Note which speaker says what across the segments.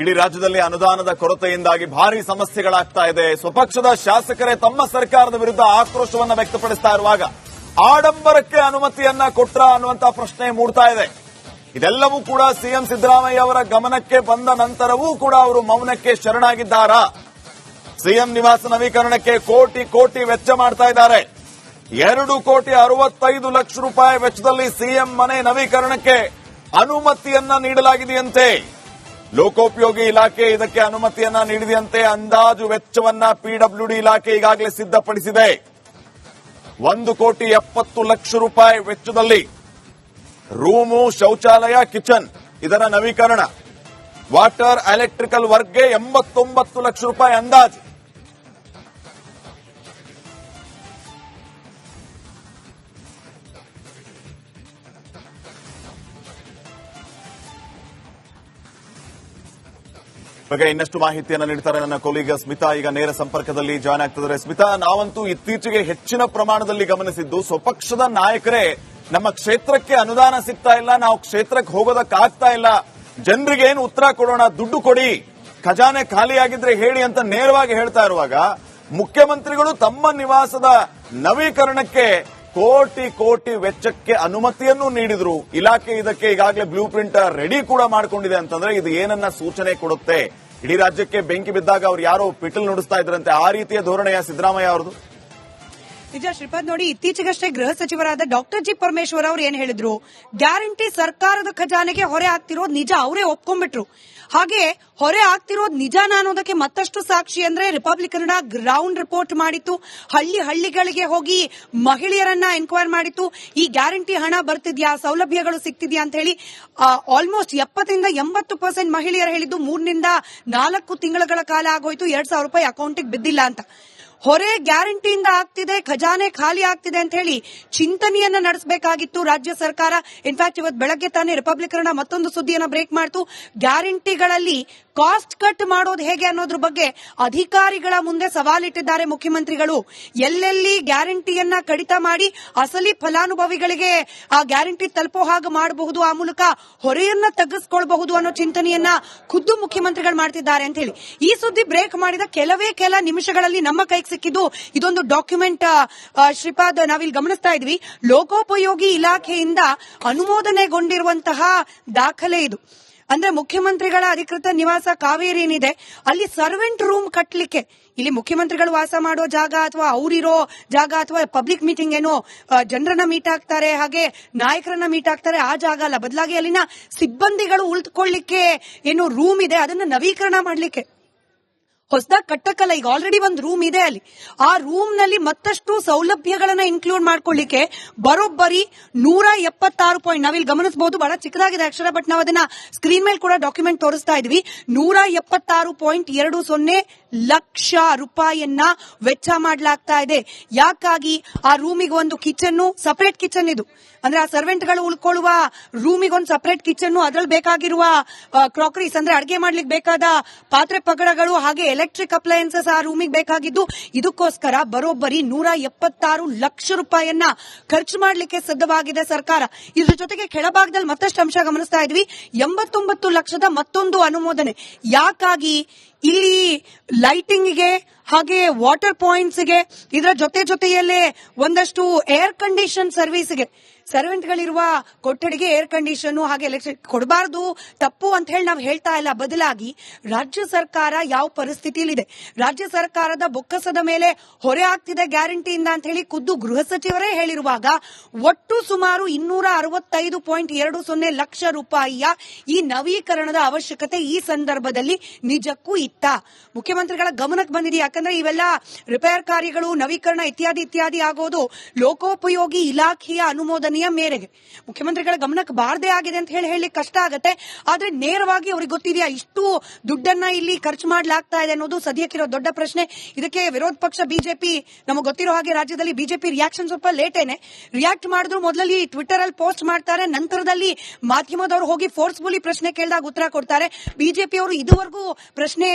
Speaker 1: ಇಡೀ ರಾಜ್ಯದಲ್ಲಿ ಅನುದಾನದ ಕೊರತೆಯಿಂದಾಗಿ ಭಾರಿ ಸಮಸ್ಯೆಗಳಾಗ್ತಾ ಇದೆ. ಸ್ವಪಕ್ಷದ ಶಾಸಕರೇ ತಮ್ಮ ಸರ್ಕಾರದ ವಿರುದ್ಧ ಆಕ್ರೋಶವನ್ನ ವ್ಯಕ್ತಪಡಿಸ್ತಾ ಇರುವಾಗ ಆಡಂಬರಕ್ಕೆ ಅನುಮತಿಯನ್ನ ಕೊಟ್ರ ಅನ್ನುವಂತ ಪ್ರಶ್ನೆ ಮೂಡ್ತಾ ಇದೆ. ಇದೆಲ್ಲವೂ ಕೂಡ ಸಿಎಂ ಸಿದ್ದರಾಮಯ್ಯ ಅವರ ಗಮನಕ್ಕೆ ಬಂದ ನಂತರವೂ ಕೂಡ ಅವರು ಮೌನಕ್ಕೆ ಶರಣಾಗಿದ್ದಾರಾ? ಸಿಎಂ ನಿವಾಸ ನವೀಕರಣಕ್ಕೆ ಕೋಟಿ ಕೋಟಿ ವೆಚ್ಚ ಮಾಡ್ತಾ ಇದ್ದಾರೆ. 2,65 ಕೋಟಿ ವೆಚ್ಚದಲ್ಲಿ ಸಿಎಂ ಮನೆ ನವೀಕರಣಕ್ಕೆ ಅನುಮತಿಯನ್ನ ನೀಡಲಾಗಿದೆಯಂತೆ. ಲೋಕೋಪಯೋಗಿ ಇಲಾಖೆ ಇದಕ್ಕೆ ಅನುಮತಿಯನ್ನ ನೀಡಿದೆಯಂತೆ. ಅಂದಾಜು ವೆಚ್ಚವನ್ನ ಪಿಡಬ್ಲ್ಯೂಡಿ ಇಲಾಖೆ ಈಗಾಗಲೇ ಸಿದ್ಧಪಡಿಸಿದೆ. 1,70 ಕೋಟಿ ವೆಚ್ಚದಲ್ಲಿ ರೂಮು, ಶೌಚಾಲಯ, ಕಿಚನ್ ಇದರ ನವೀಕರಣ. ವಾಟರ್ ಎಲೆಕ್ಟ್ರಿಕಲ್ ವರ್ಕ್ಗೆ 89 ಲಕ್ಷ ರೂಪಾಯಿ ಅಂದಾಜು. ಬಗ್ಗೆ ಇನ್ನಷ್ಟು ಮಾಹಿತಿಯನ್ನು ನೀಡ್ತಾರೆ ನನ್ನ ಕೊಲೀಗ ಸ್ಮಿತಾ. ಈಗ ನೇರ ಸಂಪರ್ಕದಲ್ಲಿ ಜಾಯ್ನ್ ಆಗ್ತಿದ್ದಾರೆ. ಸ್ಮಿತಾ, ನಾವಂತೂ ಇತ್ತೀಚೆಗೆ ಹೆಚ್ಚಿನ ಪ್ರಮಾಣದಲ್ಲಿ ಗಮನಿಸಿದ್ದು ಸ್ವಪಕ್ಷದ ನಾಯಕರೇ ನಮ್ಮ ಕ್ಷೇತ್ರಕ್ಕೆ ಅನುದಾನ ಸಿಗ್ತಾ ಇಲ್ಲ, ನಾವು ಕ್ಷೇತ್ರಕ್ಕೆ ಹೋಗೋದಕ್ಕಾಗ್ತಾ ಇಲ್ಲ, ಜನರಿಗೆ ಏನು ಉತ್ತರ ಕೊಡೋಣ, ದುಡ್ಡು ಕೊಡಿ, ಖಜಾನೆ ಖಾಲಿಯಾಗಿದ್ರೆ ಹೇಳಿ ಅಂತ ನೇರವಾಗಿ ಹೇಳ್ತಾ ಇರುವಾಗ ಮುಖ್ಯಮಂತ್ರಿಗಳು ತಮ್ಮ ನಿವಾಸದ ನವೀಕರಣಕ್ಕೆ ಕೋಟಿ ಕೋಟಿ ವೆಚ್ಚಕ್ಕೆ ಅನುಮತಿಯನ್ನು ನೀಡಿದ್ರು. ಇಲಾಖೆ ಇದಕ್ಕೆ ಈಗಾಗಲೇ ಬ್ಲೂ ಪ್ರಿಂಟ್ ರೆಡಿ ಕೂಡ ಮಾಡಿಕೊಂಡಿದೆ ಅಂತಂದ್ರೆ ಇದು ಏನನ್ನ ಸೂಚನೆ ಕೊಡುತ್ತೆ? ಇಡೀ ರಾಜ್ಯಕ್ಕೆ ಬೆಂಕಿ ಬಿದ್ದಾಗ ಅವ್ರು ಯಾರೋ ಪಿಟಲ್ ನುಡಿಸ್ತಾ ಇದ್ರಂತೆ, ಆ ರೀತಿಯ ಧೋರಣೆಯ ಸಿದ್ದರಾಮಯ್ಯ ಅವರದು?
Speaker 2: ನಿಜ ಶ್ರೀಪಾದ್, ನೋಡಿ, ಇತ್ತೀಚೆಗಷ್ಟೇ ಗೃಹ ಸಚಿವರಾದ ಡಾಕ್ಟರ್ ಜಿ ಪರಮೇಶ್ವರ್ ಅವರು ಏನ್ ಹೇಳಿದ್ರು, ಗ್ಯಾರಂಟಿ ಸರ್ಕಾರದ ಖಜಾನೆಗೆ ಹೊರೆ ಆಗ್ತಿರೋದು ನಿಜ, ಅವರೇ ಒಪ್ಕೊಂಡ್ಬಿಟ್ರು. ಹಾಗೆ ಹೊರೆ ಆಗ್ತಿರೋದು ನಿಜಾನ ಅನ್ನೋದಕ್ಕೆ ಮತ್ತಷ್ಟು ಸಾಕ್ಷಿ ಅಂದ್ರೆ ರಿಪಬ್ಲಿಕ್ ಕನ್ನಡ ಗ್ರೌಂಡ್ ರಿಪೋರ್ಟ್ ಮಾಡಿತ್ತು. ಹಳ್ಳಿಗಳಿಗೆ ಹೋಗಿ ಮಹಿಳೆಯರನ್ನ ಎನ್ಕ್ವೈರ್ ಮಾಡಿತ್ತು. ಈ ಗ್ಯಾರಂಟಿ ಹಣ ಬರ್ತಿದ್ಯಾ, ಸೌಲಭ್ಯಗಳು ಸಿಗ್ತಿದ್ಯಾ ಅಂತ ಹೇಳಿ ಆಲ್ಮೋಸ್ಟ್ 70-80% ಮಹಿಳೆಯರು ಹೇಳಿದ್ದು 3-4 ತಿಂಗಳ ಕಾಲ ಆಗೋಯ್ತು, 2,000 ರೂಪಾಯಿ ಅಕೌಂಟಿಗೆ ಬಿದ್ದಿಲ್ಲ ಅಂತ. ಹೊರೆ ಗ್ಯಾರಂಟಿಯಿಂದ ಆಗ್ತಿದೆ, ಖಜಾನೆ ಖಾಲಿ ಆಗ್ತಿದೆ ಅಂತ ಹೇಳಿ ಚಿಂತನೆಯನ್ನ ನಡೆಸಬೇಕಾಗಿತ್ತು ರಾಜ್ಯ ಸರ್ಕಾರ. ಇನ್ಫ್ಯಾಕ್ಟ್ ಇವತ್ತು ಬೆಳಗ್ಗೆ ತಾನೇ ರಿಪಬ್ಲಿಕ್ ಕನ್ನಡ ಮತ್ತೊಂದು ಸುದ್ದಿಯನ್ನ ಬ್ರೇಕ್ ಮಾಡ್ತು. ಗ್ಯಾರಂಟಿಗಳಲ್ಲಿ ಕಾಸ್ಟ್ ಕಟ್ ಮಾಡೋದು ಹೇಗೆ ಅನ್ನೋದ್ರ ಬಗ್ಗೆ ಅಧಿಕಾರಿಗಳ ಮುಂದೆ ಸವಾಲಿಟ್ಟಿದ್ದಾರೆ ಮುಖ್ಯಮಂತ್ರಿಗಳು. ಎಲ್ಲೆಲ್ಲಿ ಗ್ಯಾರಂಟಿಯನ್ನ ಕಡಿತ ಮಾಡಿ ಅಸಲಿ ಫಲಾನುಭವಿಗಳಿಗೆ ಆ ಗ್ಯಾರಂಟಿ ತಲುಪೋ ಹಾಗೆ ಮಾಡಬಹುದು, ಆ ಮೂಲಕ ಹೊರೆಯನ್ನ ತಗ್ಗಿಸಿಕೊಳ್ಳಬಹುದು ಅನ್ನೋ ಚಿಂತನೆಯನ್ನ ಖುದ್ದು ಮುಖ್ಯಮಂತ್ರಿಗಳು ಮಾಡ್ತಿದ್ದಾರೆ ಅಂತ ಹೇಳಿ ಈ ಸುದ್ದಿ ಬ್ರೇಕ್ ಮಾಡಿದ ಕೆಲ ನಿಮಿಷಗಳಲ್ಲಿ ನಮ್ಮ ಕೈಗೆ ಸಿಕ್ಕಿದ್ದು ಇದೊಂದು ಡಾಕ್ಯುಮೆಂಟ್. ಶ್ರೀಪಾದ್, ನಾವಿಲ್ಲಿ ಗಮನಿಸ್ತಾ ಇದ್ವಿ, ಲೋಕೋಪಯೋಗಿ ಇಲಾಖೆಯಿಂದ ಅನುಮೋದನೆಗೊಂಡಿರುವಂತಹ ದಾಖಲೆ ಇದು. ಅಂದ್ರೆ ಮುಖ್ಯಮಂತ್ರಿಗಳ ಅಧಿಕೃತ ನಿವಾಸ ಕಾವೇರಿ ಏನಿದೆ ಅಲ್ಲಿ ಸರ್ವೆಂಟ್ ರೂಮ್ ಕಟ್ಟಲಿಕ್ಕೆ, ಇಲ್ಲಿ ಮುಖ್ಯಮಂತ್ರಿಗಳು ವಾಸ ಮಾಡೋ ಜಾಗ ಅಥವಾ ಅವರಿರೋ ಜಾಗ ಅಥವಾ ಪಬ್ಲಿಕ್ ಮೀಟಿಂಗ್ ಏನೋ ಜನರನ್ನ ಮೀಟ್ ಆಗ್ತಾರೆ, ಹಾಗೆ ನಾಯಕರನ್ನ ಮೀಟ್ ಆಗ್ತಾರೆ, ಆ ಜಾಗ ಅಲ್ಲ, ಬದಲಾಗಿ ಅಲ್ಲಿನ ಸಿಬ್ಬಂದಿಗಳು ಉಳಿದುಕೊಳ್ಳಿಕ್ಕೆ ಏನು ರೂಮ್ ಇದೆ ಅದನ್ನ ನವೀಕರಣ ಮಾಡಲಿಕ್ಕೆ ಹೊಸದಾಗಿ ಕಟ್ಟಕ್ಕಲ್ಲ. ಈಗ ಆಲ್ರೆಡಿ ಒಂದು ರೂಮ್ ಇದೆ ಅಲ್ಲಿ, ಆ ರೂಮ್ ನಲ್ಲಿ ಮತ್ತಷ್ಟು ಸೌಲಭ್ಯಗಳನ್ನ ಇನ್ಕ್ಲೂಡ್ ಮಾಡ್ಕೊಳ್ಳಿಕ್ಕೆ ಬರೋಬ್ಬರಿ 176 ಪಾಯಿಂಟ್, ನಾವಿಲ್ಲಿ ಗಮನಿಸಬಹುದು, ಬಹಳ ಚಿಕ್ಕದಾಗಿದೆ ಅಕ್ಷರ, ಬಟ್ ನಾವು ಅದನ್ನ ಸ್ಕ್ರೀನ್ ಮೇಲೆ ಕೂಡ ಡಾಕ್ಯುಮೆಂಟ್ ತೋರಿಸ್ತಾ ಇದ್ವಿ. 176.20 ಲಕ್ಷ ರೂಪಾಯಿಯನ್ನ ವೆಚ್ಚ ಮಾಡಲಾಗ್ತಾ ಇದೆ. ಯಾಕಾಗಿ? ಆ ರೂಮಿಗೆ ಒಂದು ಕಿಚನ್, ಸಪರೇಟ್ ಕಿಚನ್ ಇದು, ಅಂದ್ರೆ ಆ ಸರ್ವೆಂಟ್ಗಳು ಉಳ್ಕೊಳ್ಳುವ ರೂಮಿಗೆ ಒಂದು ಸಪರೇಟ್ ಕಿಚನ್, ಅದ್ರಲ್ಲಿ ಬೇಕಾಗಿರುವ ಕ್ರಾಕರೀಸ್ ಅಂದ್ರೆ ಅಡಿಗೆ ಮಾಡ್ಲಿಕ್ಕೆ ಬೇಕಾದ ಪಾತ್ರೆ ಪಗಡಗಳು, ಹಾಗೆ ಎಲೆಕ್ಟ್ರಿಕ್ ಅಪ್ಲಯನ್ಸಸ್ ಆ ರೂಮಿಗೆ ಬೇಕಾಗಿದ್ದು. ಇದಕ್ಕೋಸ್ಕರ ಬರೋಬ್ಬರಿ 176 ಲಕ್ಷ ರೂಪಾಯಿಯನ್ನ ಖರ್ಚು ಮಾಡಲಿಕ್ಕೆ ಸಿದ್ಧವಾಗಿದೆ ಸರ್ಕಾರ. ಇದ್ರ ಜೊತೆಗೆ ಕೆಳಭಾಗದಲ್ಲಿ ಮತ್ತಷ್ಟು ಅಂಶ ಗಮನಿಸ್ತಾ ಇದ್ವಿ, 89 ಲಕ್ಷದ ಮತ್ತೊಂದು ಅನುಮೋದನೆ. ಯಾಕಾಗಿ? ಇಲ್ಲಿ ಲೈಟಿಂಗ್ಗೆ ಹಾಗೆ ವಾಟರ್ ಪಾಯಿಂಟ್ಸ್ಗೆ, ಇದರ ಜೊತೆಯಲ್ಲೇ ಒಂದಷ್ಟು ಏರ್ ಕಂಡೀಷನ್ ಸರ್ವಿಸ್ಗೆ, ಸರ್ವೆಂಟ್ಗಳಿರುವ ಕೊಠಡಿಗೆ ಏರ್ ಕಂಡೀಷನ್ ಹಾಗೆ ಎಲೆಕ್ಟ್ರಿಕ್ ಕೊಡಬಾರದು, ತಪ್ಪು ಅಂತ ಹೇಳಿ ನಾವು ಹೇಳ್ತಾ ಇಲ್ಲ. ಬದಲಾಗಿ ರಾಜ್ಯ ಸರ್ಕಾರ ಯಾವ ಪರಿಸ್ಥಿತಿಯಲ್ಲಿದೆ, ರಾಜ್ಯ ಸರ್ಕಾರದ ಬೊಕ್ಕಸದ ಮೇಲೆ ಹೊರೆ ಆಗ್ತಿದೆ ಗ್ಯಾರಂಟಿಯಿಂದ ಅಂತ ಹೇಳಿ ಖುದ್ದು ಗೃಹ ಸಚಿವರೇ ಹೇಳಿರುವಾಗ ಒಟ್ಟು ಸುಮಾರು 265.20 ಲಕ್ಷ ರೂಪಾಯಿಯ ಈ ನವೀಕರಣದ ಅವಶ್ಯಕತೆ ಈ ಸಂದರ್ಭದಲ್ಲಿ ನಿಜಕ್ಕೂ ಇತ್ತ? ಮುಖ್ಯಮಂತ್ರಿಗಳ ಗಮನಕ್ಕೆ ಬಂದಿದೆ. ಯಾಕಂದ್ರೆ ಇವೆಲ್ಲ ರಿಪೇರ್ ಕಾರ್ಯಗಳು, ನವೀಕರಣ ಇತ್ಯಾದಿ ಆಗೋದು ಲೋಕೋಪಯೋಗಿ ಇಲಾಖೆಯ ಅನುಮೋದನೆಯ ಮೇರೆಗೆ. ಮುಖ್ಯಮಂತ್ರಿಗಳ ಗಮನಕ್ಕೆ ಬಾರದೇ ಆಗಿದೆ ಅಂತ ಹೇಳಿ ಕಷ್ಟ ಆಗತ್ತೆ. ಆದ್ರೆ ನೇರವಾಗಿ ಅವ್ರಿಗೆ ಗೊತ್ತಿದೆಯಾ ಇಷ್ಟು ದುಡ್ಡನ್ನ ಇಲ್ಲಿ ಖರ್ಚು ಮಾಡಲಾಗ್ತಾ ಇದೆ ಅನ್ನೋದು ಸದ್ಯಕ್ಕಿರೋ ದೊಡ್ಡ ಪ್ರಶ್ನೆ. ಇದಕ್ಕೆ ವಿರೋಧ ಪಕ್ಷ ಬಿಜೆಪಿ, ನಮಗೆ ಗೊತ್ತಿರೋ ಹಾಗೆ ರಾಜ್ಯದಲ್ಲಿ ಬಿಜೆಪಿ ರಿಯಾಕ್ಷನ್ ಸ್ವಲ್ಪ ಲೇಟೇನೆ. ರಿಯಾಕ್ಟ್ ಮಾಡಿದ್ರು ಮೊದಲಲ್ಲಿ ಟ್ವಿಟರ್ ಅಲ್ಲಿ ಪೋಸ್ಟ್ ಮಾಡ್ತಾರೆ, ನಂತರದಲ್ಲಿ ಮಾಧ್ಯಮದವರು ಹೋಗಿ ಫೋರ್ಸ್ಫುಲಿ ಪ್ರಶ್ನೆ ಕೇಳಿದಾಗ ಉತ್ತರ ಕೊಡ್ತಾರೆ. ಬಿಜೆಪಿ ಅವರು ಇದುವರೆಗೂ ಪ್ರಶ್ನೆ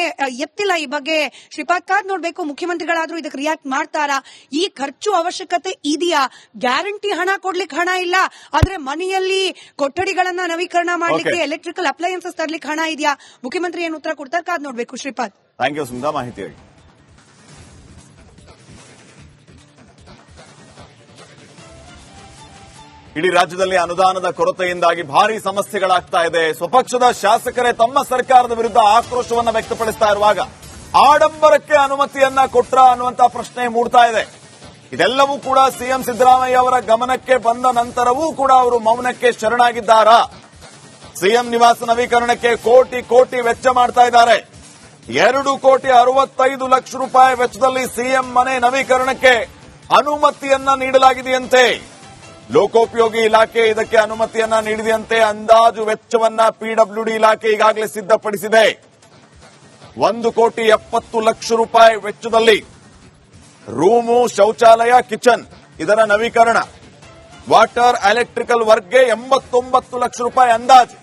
Speaker 2: ಎತ್ತಿಲ್ಲ ಈ ಬಗ್ಗೆ. ಶ್ರೀಪಾದ್, ಕಾದ್ ನೋಡ್ಬೇಕು ಮುಖ್ಯಮಂತ್ರಿಗಳಾದ್ರೂ ಇದಕ್ಕೆ ರಿಯಾಕ್ಟ್ ಮಾಡ್ತಾರಾ? ಈ ಖರ್ಚು ಅವಶ್ಯಕತೆ ಇದೆಯಾ? ಗ್ಯಾರಂಟಿ ಹಣ ಕೊಡ್ಲಿಕ್ಕೆ ಹಣ ಇಲ್ಲ, ಆದ್ರೆ ಮನೆಯಲ್ಲಿ ಕೊಠಡಿಗಳನ್ನ ನವೀಕರಣ ಮಾಡ್ಲಿಕ್ಕೆ ಎಲೆಕ್ಟ್ರಿಕಲ್ ಅಪ್ಲಯನ್ಸಸ್ ತರ್ಲಿಕ್ಕೆ ಹಣ ಇದೆಯಾ? ಮುಖ್ಯಮಂತ್ರಿ ಏನು ಉತ್ತರ ಕೊಡ್ತಾರೆ ಕಾದ್ ನೋಡ್ಬೇಕು. ಶ್ರೀಪಾದ್,
Speaker 1: ಥ್ಯಾಂಕ್ ಯು ಸುಂದಾ ಮಾಹಿತಿಯಾಗಿ. ಇಡೀ ರಾಜ್ಯದಲ್ಲಿ ಅನುದಾನದ ಕೊರತೆಯಿಂದಾಗಿ ಭಾರಿ ಸಮಸ್ಯೆಗಳಾಗ್ತಾ ಇದೆ. ಸ್ವಪಕ್ಷದ ಶಾಸಕರೇ ತಮ್ಮ ಸರ್ಕಾರದ ವಿರುದ್ಧ ಆಕ್ರೋಶವನ್ನ ವ್ಯಕ್ತಪಡಿಸ್ತಾ ಇರುವಾಗ ಆಡಂಬರಕ್ಕೆ ಅನುಮತಿಯನ್ನ ಕೊಟ್ರ ಅನ್ನುವಂತ ಪ್ರಶ್ನೆ ಮೂಡ್ತಾ ಇದೆ. ಇದೆಲ್ಲವೂ ಕೂಡ ಸಿಎಂ ಸಿದ್ದರಾಮಯ್ಯ ಅವರ ಗಮನಕ್ಕೆ ಬಂದ ನಂತರವೂ ಕೂಡ ಅವರು ಮೌನಕ್ಕೆ ಶರಣಾಗಿದ್ದಾರಾ? ಸಿಎಂ ನಿವಾಸ ನವೀಕರಣಕ್ಕೆ ಕೋಟಿ ಕೋಟಿ ವೆಚ್ಚ ಮಾಡ್ತಾ ಇದ್ದಾರೆ. 2,65 ಲಕ್ಷ ವೆಚ್ಚದಲ್ಲಿ ಸಿಎಂ ಮನೆ ನವೀಕರಣಕ್ಕೆ ಅನುಮತಿಯನ್ನ ನೀಡಲಾಗಿದೆಯಂತೆ. ಲೋಕೋಪಯೋಗಿ ಇಲಾಖೆ ಇದಕ್ಕೆ ಅನುಮತಿಯನ್ನ ನೀಡಿದೆಯಂತೆ. ಅಂದಾಜು ವೆಚ್ಚವನ್ನ ಪಿಡಬ್ಲ್ಯೂಡಿ ಇಲಾಖೆ ಈಗಾಗಲೇ ಸಿದ್ಧಪಡಿಸಿದೆ. 1,70 ಲಕ್ಷ ವೆಚ್ಚದಲ್ಲಿ ರೂಮು, ಶೌಚಾಲಯ, ಕಿಚನ್ ಇದರ ನವೀಕರಣ. ವಾಟರ್, ಎಲೆಕ್ಟ್ರಿಕಲ್ ವರ್ಕ್ಗೆ 89 ಲಕ್ಷ ಅಂದಾಜು.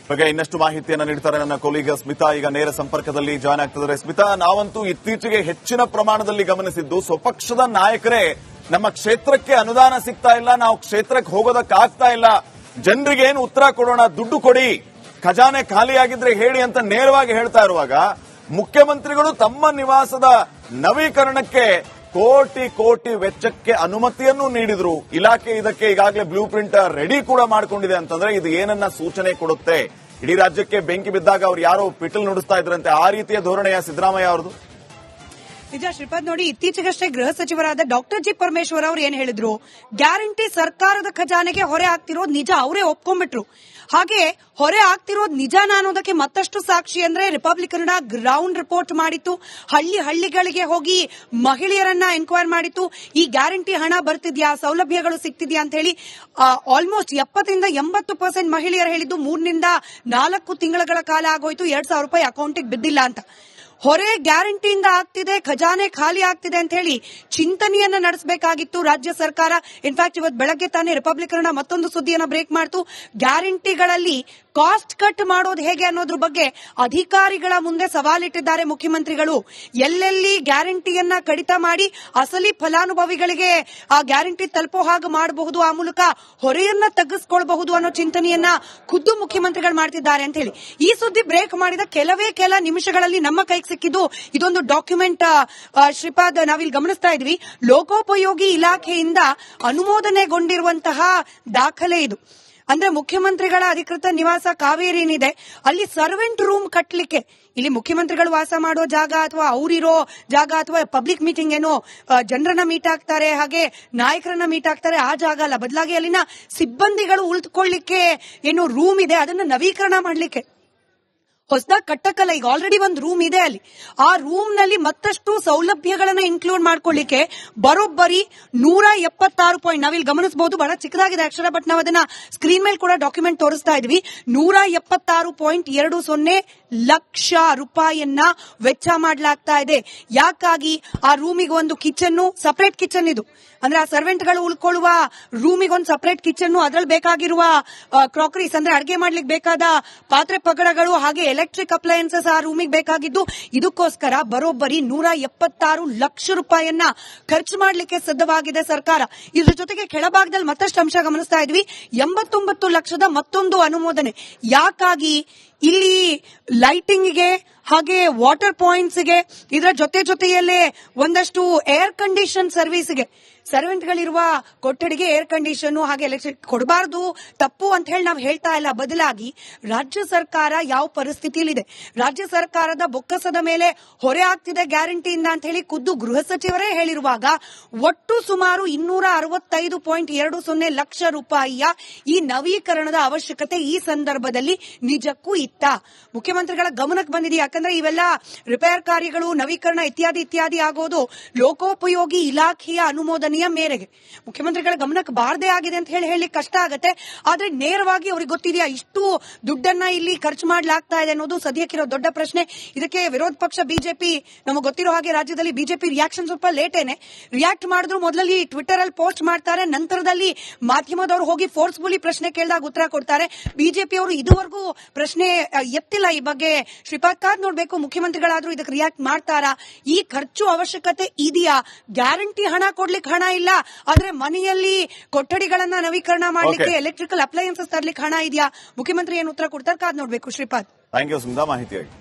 Speaker 1: ಬಗ್ಗೆ ಇನ್ನಷ್ಟು ಮಾಹಿತಿಯನ್ನು ನೀಡ್ತಾರೆ ನನ್ನ ಕೊಲೀಗ ಸ್ಮಿತಾ. ಈಗ ನೇರ ಸಂಪರ್ಕದಲ್ಲಿ ಜಾಯ್ನ್ ಆಗ್ತಿದ್ದಾರೆ. ಸ್ಮಿತಾ, ನಾವಂತೂ ಇತ್ತೀಚೆಗೆ ಹೆಚ್ಚಿನ ಪ್ರಮಾಣದಲ್ಲಿ ಗಮನಿಸಿದ್ದು ಸ್ವಪಕ್ಷದ ನಾಯಕರೇ ನಮ್ಮ ಕ್ಷೇತ್ರಕ್ಕೆ ಅನುದಾನ ಸಿಗ್ತಾ ಇಲ್ಲ, ನಾವು ಕ್ಷೇತ್ರಕ್ಕೆ ಹೋಗೋದಕ್ಕಾಗ್ತಾ ಇಲ್ಲ, ಜನರಿಗೆ ಏನು ಉತ್ತರ ಕೊಡೋಣ, ದುಡ್ಡು ಕೊಡಿ, ಖಜಾನೆ ಖಾಲಿಯಾಗಿದ್ರೆ ಹೇಳಿ ಅಂತ ನೇರವಾಗಿ ಹೇಳ್ತಾ ಇರುವಾಗ ಮುಖ್ಯಮಂತ್ರಿಗಳು ತಮ್ಮ ನಿವಾಸದ ನವೀಕರಣಕ್ಕೆ ಕೋಟಿ ಕೋಟಿ ವೆಚ್ಚಕ್ಕೆ ಅನುಮತಿಯನ್ನು ನೀಡಿದ್ರು. ಇಲಾಖೆ ಇದಕ್ಕೆ ಈಗಾಗಲೇ ಬ್ಲೂ ಪ್ರಿಂಟ್ ರೆಡಿ ಕೂಡ ಮಾಡಿಕೊಂಡಿದೆ ಅಂತಂದ್ರೆ ಇದು ಏನನ್ನ ಸೂಚನೆ ಕೊಡುತ್ತೆ? ಇಡೀ ರಾಜ್ಯಕ್ಕೆ ಬೆಂಕಿ ಬಿದ್ದಾಗ ಅವ್ರು ಯಾರೋ ಪಿಟಲ್ ನುಡಿಸ್ತಾ ಇದ್ರಂತೆ, ಆ ರೀತಿಯ ಧೋರಣೆಯ ಸಿದ್ದರಾಮಯ್ಯ ಅವರದು?
Speaker 2: ನಿಜ ಶ್ರೀಪಾದ್, ನೋಡಿ, ಇತ್ತೀಚೆಗಷ್ಟೇ ಗೃಹ ಸಚಿವರಾದ ಡಾಕ್ಟರ್ ಜಿ ಪರಮೇಶ್ವರ್ ಅವರು ಏನ್ ಹೇಳಿದ್ರು, ಗ್ಯಾರಂಟಿ ಸರ್ಕಾರದ ಖಜಾನೆಗೆ ಹೊರೆ ಆಗ್ತಿರೋದು ನಿಜ, ಅವರೇ ಒಪ್ಕೊಂಡ್ಬಿಟ್ರು. ಹಾಗೆ ಹೊರೆ ಆಗ್ತಿರೋದು ನಿಜಾನ ಅನ್ನೋದಕ್ಕೆ ಮತ್ತಷ್ಟು ಸಾಕ್ಷಿ ಅಂದ್ರೆ ರಿಪಬ್ಲಿಕ್ ಕನ್ನಡ ಗ್ರೌಂಡ್ ರಿಪೋರ್ಟ್ ಮಾಡಿತ್ತು. ಹಳ್ಳಿಗಳಿಗೆ ಹೋಗಿ ಮಹಿಳೆಯರನ್ನ ಎನ್ಕ್ವೈರ್ ಮಾಡಿತ್ತು. ಈ ಗ್ಯಾರಂಟಿ ಹಣ ಬರ್ತಿದ್ಯಾ, ಸೌಲಭ್ಯಗಳು ಸಿಗ್ತಿದ್ಯಾ ಅಂತ ಹೇಳಿ ಆಲ್ಮೋಸ್ಟ್ 70-80% ಮಹಿಳೆಯರು ಹೇಳಿದ್ದು 3-4 ತಿಂಗಳ ಕಾಲ ಆಗೋಯ್ತು, 2,000 ರೂಪಾಯಿ ಅಕೌಂಟಿಗೆ ಬಿದ್ದಿಲ್ಲ ಅಂತ. ಹೊರೆ ಗ್ಯಾರಂಟಿಯಿಂದ ಆಗ್ತಿದೆ, ಖಜಾನೆ ಖಾಲಿ ಆಗ್ತಿದೆ ಅಂತ ಹೇಳಿ ಚಿಂತನೆಯನ್ನ ನಡೆಸಬೇಕಾಗಿತ್ತು ರಾಜ್ಯ ಸರ್ಕಾರ. ಇನ್ಫ್ಯಾಕ್ಟ್ ಇವತ್ತು ಬೆಳಗ್ಗೆ ತಾನೇ ರಿಪಬ್ಲಿಕ್ ಕನ್ನಡ ಮತ್ತೊಂದು ಸುದ್ದಿಯನ್ನ ಬ್ರೇಕ್ ಮಾಡ್ತು. ಗ್ಯಾರಂಟಿಗಳಲ್ಲಿ ಕಾಸ್ಟ್ ಕಟ್ ಮಾಡೋದು ಹೇಗೆ ಅನ್ನೋದ್ರ ಬಗ್ಗೆ ಅಧಿಕಾರಿಗಳ ಮುಂದೆ ಸವಾಲಿಟ್ಟಿದ್ದಾರೆ ಮುಖ್ಯಮಂತ್ರಿಗಳು. ಎಲ್ಲೆಲ್ಲಿ ಗ್ಯಾರಂಟಿಯನ್ನ ಕಡಿತ ಮಾಡಿ ಅಸಲಿ ಫಲಾನುಭವಿಗಳಿಗೆ ಆ ಗ್ಯಾರಂಟಿ ತಲುಪೋ ಹಾಗೆ ಮಾಡಬಹುದು, ಆ ಮೂಲಕ ಹೊರೆಯನ್ನ ತಗ್ಗಿಸಿಕೊಳ್ಳಬಹುದು ಅನ್ನೋ ಚಿಂತನೆಯನ್ನ ಖುದ್ದು ಮುಖ್ಯಮಂತ್ರಿಗಳು ಮಾಡ್ತಿದ್ದಾರೆ ಅಂತ ಹೇಳಿ ಈ ಸುದ್ದಿ ಬ್ರೇಕ್ ಮಾಡಿದ ಕೆಲ ನಿಮಿಷಗಳಲ್ಲಿ ನಮ್ಮ ಕೈಗೆ ಸಿಕ್ಕಿದ್ದು ಇದೊಂದು ಡಾಕ್ಯುಮೆಂಟ್. ಶ್ರೀಪಾದ್, ನಾವಿಲ್ಲಿ ಗಮನಿಸ್ತಾ ಇದ್ವಿ, ಲೋಕೋಪಯೋಗಿ ಇಲಾಖೆಯಿಂದ ಅನುಮೋದನೆಗೊಂಡಿರುವಂತಹ ದಾಖಲೆ ಇದು. ಅಂದ್ರೆ ಮುಖ್ಯಮಂತ್ರಿಗಳ ಅಧಿಕೃತ ನಿವಾಸ ಕಾವೇರಿ ಏನಿದೆ ಅಲ್ಲಿ ಸರ್ವೆಂಟ್ ರೂಮ್ ಕಟ್ಟಲಿಕ್ಕೆ, ಇಲ್ಲಿ ಮುಖ್ಯಮಂತ್ರಿಗಳು ವಾಸ ಮಾಡೋ ಜಾಗ ಅಥವಾ ಅವರಿರೋ ಜಾಗ ಅಥವಾ ಪಬ್ಲಿಕ್ ಮೀಟಿಂಗ್ ಏನೋ ಜನರನ್ನ ಮೀಟ್ ಆಗ್ತಾರೆ, ಹಾಗೆ ನಾಯಕರನ್ನ ಮೀಟ್ ಆಗ್ತಾರೆ, ಆ ಜಾಗ ಅಲ್ಲ, ಬದಲಾಗಿ ಅಲ್ಲಿನ ಸಿಬ್ಬಂದಿಗಳು ಉಳಿದುಕೊಳ್ಳಿಕ್ಕೆ ಏನೋ ರೂಮ್ ಇದೆ, ಅದನ್ನ ನವೀಕರಣ ಮಾಡ್ಲಿಕ್ಕೆ ಹೊಸದಾಗಿ ಕಟ್ಟಕ್ಕಲ್ಲ, ಈಗ ಆಲ್ರೆಡಿ ಒಂದು ರೂಮ್ ಇದೆ ಅಲ್ಲಿ. ಆ ರೂಮ್ ನಲ್ಲಿ ಮತ್ತಷ್ಟು ಸೌಲಭ್ಯಗಳನ್ನ ಇನ್ಕ್ಲೂಡ್ ಮಾಡ್ಕೊಳ್ಳಿಕ್ಕೆ ಬರೋಬ್ಬರಿ 176 ಪಾಯಿಂಟ್, ನಾವಿಲ್ಲಿ ಗಮನಿಸಬಹುದು, ಬಹಳ ಚಿಕ್ಕದಾಗಿದೆ ಅಕ್ಷರ, ಬಟ್ ನಾವು ಅದನ್ನ ಸ್ಕ್ರೀನ್ ಮೇಲೆ ಕೂಡ ಡಾಕ್ಯುಮೆಂಟ್ ತೋರಿಸ್ತಾ ಇದ್ವಿ, 176.20 ಲಕ್ಷ ರೂಪಾಯಿಯನ್ನ ವೆಚ್ಚ ಮಾಡಲಾಗ್ತಾ ಇದೆ. ಯಾಕಾಗಿ? ಆ ರೂಮಿಗೆ ಒಂದು ಕಿಚನ್, ಸಪರೇಟ್ ಕಿಚನ್ ಇದು, ಅಂದ್ರೆ ಆ ಸರ್ವೆಂಟ್ಗಳು ಉಳ್ಕೊಳ್ಳುವ ರೂಮಿಗೆ ಒಂದು ಸಪರೇಟ್ ಕಿಚನ್, ಅದ್ರಲ್ಲಿ ಬೇಕಾಗಿರುವ ಕ್ರಾಕರೀಸ್ ಅಂದ್ರೆ ಅಡಿಗೆ ಮಾಡ್ಲಿಕ್ಕೆ ಬೇಕಾದ ಪಾತ್ರೆ ಪಗಡಗಳು, ಹಾಗೆ ಎಲೆಕ್ಟ್ರಿಕ್ ಅಪ್ಲಯನ್ಸಸ್ ಆ ರೂಮಿಗೆ ಬೇಕಾಗಿದ್ದು. ಇದಕ್ಕೋಸ್ಕರ ಬರೋಬ್ಬರಿ 176 ಲಕ್ಷ ರೂಪಾಯಿಯನ್ನ ಖರ್ಚು ಮಾಡಲಿಕ್ಕೆ ಸಿದ್ಧವಾಗಿದೆ ಸರ್ಕಾರ. ಇದ್ರ ಜೊತೆಗೆ ಕೆಳಭಾಗದಲ್ಲಿ ಮತ್ತಷ್ಟು ಅಂಶ ಗಮನಿಸ್ತಾ ಇದ್ವಿ, 89 ಲಕ್ಷದ ಮತ್ತೊಂದು ಅನುಮೋದನೆ. ಯಾಕಾಗಿ? ಇಲ್ಲಿ ಲೈಟಿಂಗ್ಗೆ ಹಾಗೆ ವಾಟರ್ ಪಾಯಿಂಟ್ಸ್ಗೆ, ಇದರ ಜೊತೆಯಲ್ಲೇ ಒಂದಷ್ಟು ಏರ್ ಕಂಡೀಷನ್ ಸರ್ವಿಸ್ಗೆ, ಸರ್ವೆಂಟ್ಗಳಿರುವ ಕೊಠಡಿಗೆ ಏರ್ ಕಂಡೀಷನ್ ಹಾಗೆ ಎಲೆಕ್ಟ್ರಿಕ್ ಕೊಡಬಾರದು, ತಪ್ಪು ಅಂತ ಹೇಳಿ ನಾವು ಹೇಳ್ತಾ ಇಲ್ಲ. ಬದಲಾಗಿ ರಾಜ್ಯ ಸರ್ಕಾರ ಯಾವ ಪರಿಸ್ಥಿತಿಯಲ್ಲಿದೆ, ರಾಜ್ಯ ಸರ್ಕಾರದ ಬೊಕ್ಕಸದ ಮೇಲೆ ಹೊರೆ ಆಗ್ತಿದೆ ಗ್ಯಾರಂಟಿಯಿಂದ ಅಂತ ಹೇಳಿ ಖುದ್ದು ಗೃಹ ಸಚಿವರೇ ಹೇಳಿರುವಾಗ ಒಟ್ಟು ಸುಮಾರು 265.20 ಲಕ್ಷ ರೂಪಾಯಿಯ ಈ ನವೀಕರಣದ ಅವಶ್ಯಕತೆ ಈ ಸಂದರ್ಭದಲ್ಲಿ ನಿಜಕ್ಕೂ ಇತ್ತ? ಮುಖ್ಯಮಂತ್ರಿಗಳ ಗಮನಕ್ಕೆ ಬಂದಿದೆಯಾ? ಯಾಕಂದ್ರೆ ಇವೆಲ್ಲ ರಿಪೇರ್ ಕಾರ್ಯಗಳು, ನವೀಕರಣ ಇತ್ಯಾದಿ ಆಗೋದು ಲೋಕೋಪಯೋಗಿ ಇಲಾಖೆಯ ಅನುಮೋದನೆಯ ಮೇರೆಗೆ. ಮುಖ್ಯಮಂತ್ರಿಗಳ ಗಮನಕ್ಕೆ ಬಾರದೇ ಆಗಿದೆ ಅಂತ ಹೇಳಿ ಕಷ್ಟ ಆಗತ್ತೆ. ಆದ್ರೆ ನೇರವಾಗಿ ಅವ್ರಿಗೆ ಗೊತ್ತಿದೆಯಾ ಇಷ್ಟು ದುಡ್ಡನ್ನ ಇಲ್ಲಿ ಖರ್ಚು ಮಾಡ್ಲಾಗ್ತಾ ಇದೆ ಅನ್ನೋದು ಸದ್ಯಕ್ಕಿರೋ ದೊಡ್ಡ ಪ್ರಶ್ನೆ. ಇದಕ್ಕೆ ವಿರೋಧ ಪಕ್ಷ ಬಿಜೆಪಿ, ನಮಗೆ ಗೊತ್ತಿರೋ ಹಾಗೆ ರಾಜ್ಯದಲ್ಲಿ ಬಿಜೆಪಿ ರಿಯಾಕ್ಷನ್ ಸ್ವಲ್ಪ ಲೇಟೇನೆ. ರಿಯಾಕ್ಟ್ ಮಾಡಿದ್ರು ಮೊದಲಲ್ಲಿ ಟ್ವಿಟರ್ ಅಲ್ಲಿ ಪೋಸ್ಟ್ ಮಾಡ್ತಾರೆ, ನಂತರದಲ್ಲಿ ಮಾಧ್ಯಮದವರು ಹೋಗಿ ಫೋರ್ಸ್ಫುಲಿ ಪ್ರಶ್ನೆ ಕೇಳಿದಾಗ ಉತ್ತರ ಕೊಡ್ತಾರೆ. ಬಿಜೆಪಿ ಅವರು ಇದುವರೆಗೂ ಪ್ರಶ್ನೆ ಎತ್ತಿಲ್ಲ ಈ ಬಗ್ಗೆ. ಶ್ರೀಪಾದ್ ಕಾದ್ ನೋಡ್ಬೇಕು, ಮುಖ್ಯಮಂತ್ರಿಗಳಾದ್ರೂ ಇದಕ್ಕೆ ರಿಯಾಕ್ಟ್ ಮಾಡ್ತಾರಾ? ಈ ಖರ್ಚು ಅವಶ್ಯಕತೆ ಇದೆಯಾ? ಗ್ಯಾರಂಟಿ ಹಣ ಕೊಡ್ಲಿಕ್ಕೆ ಹಣ ಇಲ್ಲ, ಆದ್ರೆ ಮನೆಯಲ್ಲಿ ಕೊಠಡಿಗಳನ್ನ ನವೀಕರಣ ಮಾಡ್ಲಿಕ್ಕೆ, ಎಲೆಕ್ಟ್ರಿಕಲ್ ಅಪ್ಲಯನ್ಸಸ್ ತರ್ಲಿಕ್ಕೆ ಹಣ ಇದೆಯಾ? ಮುಖ್ಯಮಂತ್ರಿ ಏನು ಉತ್ತರ ಕೊಡ್ತಾರೆ ಕಾದ್ ನೋಡ್ಬೇಕು ಶ್ರೀಪಾದ್.
Speaker 1: ಥ್ಯಾಂಕ್ ಯು ಸುಂದಾ ಮಾಹಿತಿಯಾಗಿ.